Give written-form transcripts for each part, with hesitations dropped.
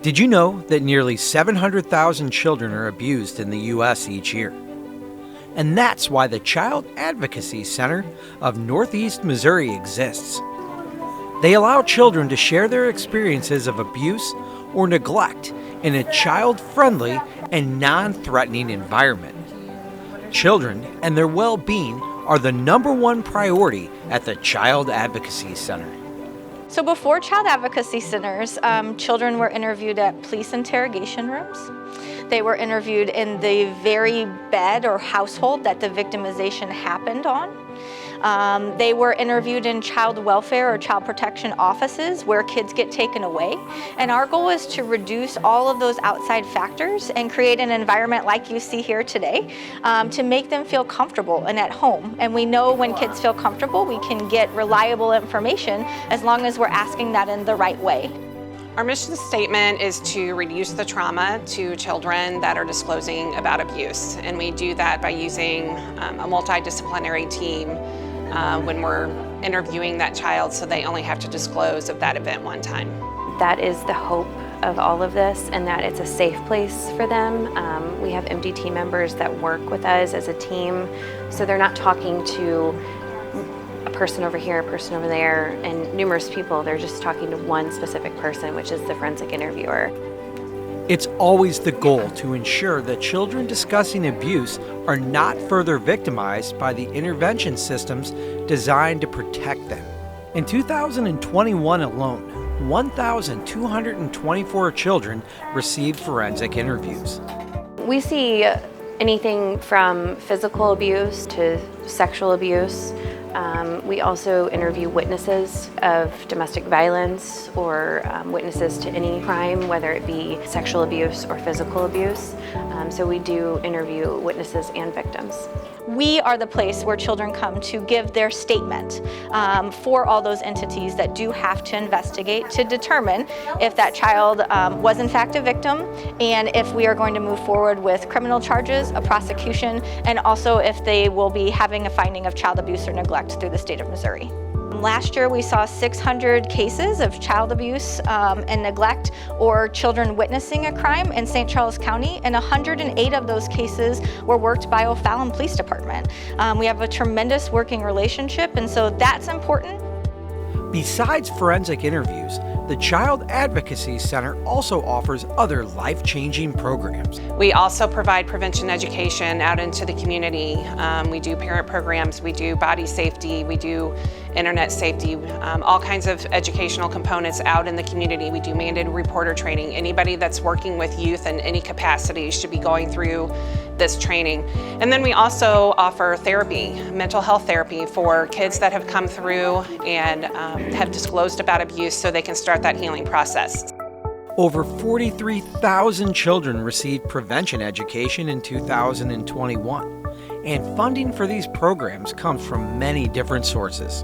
Did you know that nearly 700,000 children are abused in the U.S. each year? And that's why the Child Advocacy Center of Northeast Missouri exists. They allow children to share their experiences of abuse or neglect in a child-friendly and non-threatening environment. Children and their well-being are the #1 priority at the Child Advocacy Center. So before Child Advocacy Centers, children were interviewed at police interrogation rooms. They were interviewed in the very bed or household that the victimization happened on. They were interviewed in child welfare or child protection offices where kids get taken away. And our goal is to reduce all of those outside factors and create an environment like you see here today to make them feel comfortable and at home. And we know when kids feel comfortable, we can get reliable information as long as we're asking that in the right way. Our mission statement is to reduce the trauma to children that are disclosing about abuse. And we do that by using a multidisciplinary team when we're interviewing that child, so they only have to disclose of that event one time. That is the hope of all of this, and that it's a safe place for them. We have MDT members that work with us as a team, so they're not talking to a person over here, a person over there, and numerous people. They're just talking to one specific person, which is the forensic interviewer. It's always the goal to ensure that children discussing abuse are not further victimized by the intervention systems designed to protect them. In 2021 alone, 1,224 children received forensic interviews. We see anything from physical abuse to sexual abuse. We also interview witnesses of domestic violence or witnesses to any crime, whether it be sexual abuse or physical abuse. So we do interview witnesses and victims. We are the place where children come to give their statement for all those entities that do have to investigate to determine if that child was in fact a victim, and if we are going to move forward with criminal charges, a prosecution, and also if they will be having a finding of child abuse or neglect through the state of Missouri. Last year we saw 600 cases of child abuse and neglect or children witnessing a crime in St. Charles County, and 108 of those cases were worked by O'Fallon Police Department. We have a tremendous working relationship, and so that's important. Besides forensic interviews, the Child Advocacy Center also offers other life-changing programs. We also provide prevention education out into the community. We do parent programs, we do body safety, we do internet safety, all kinds of educational components out in the community. We do mandated reporter training. Anybody that's working with youth in any capacity should be going through this training. And then we also offer therapy, mental health therapy for kids that have come through and have disclosed about abuse so they can start that healing process. Over 43,000 children received prevention education in 2021, and funding for these programs comes from many different sources.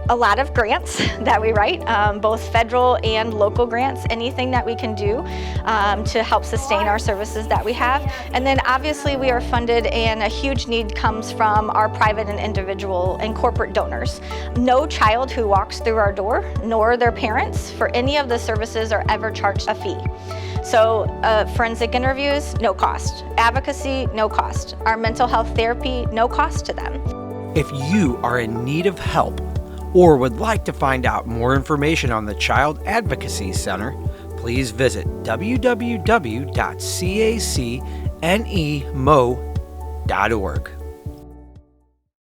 A lot of grants that we write, both federal and local grants, anything that we can do to help sustain our services that we have. And then obviously we are funded, and a huge need comes from our private and individual and corporate donors. No child who walks through our door, nor their parents, for any of the services are ever charged a fee. So forensic interviews, no cost. Advocacy, no cost. Our mental health therapy, no cost to them. If you are in need of help, or would like to find out more information on the Child Advocacy Center, please visit www.cacnemo.org.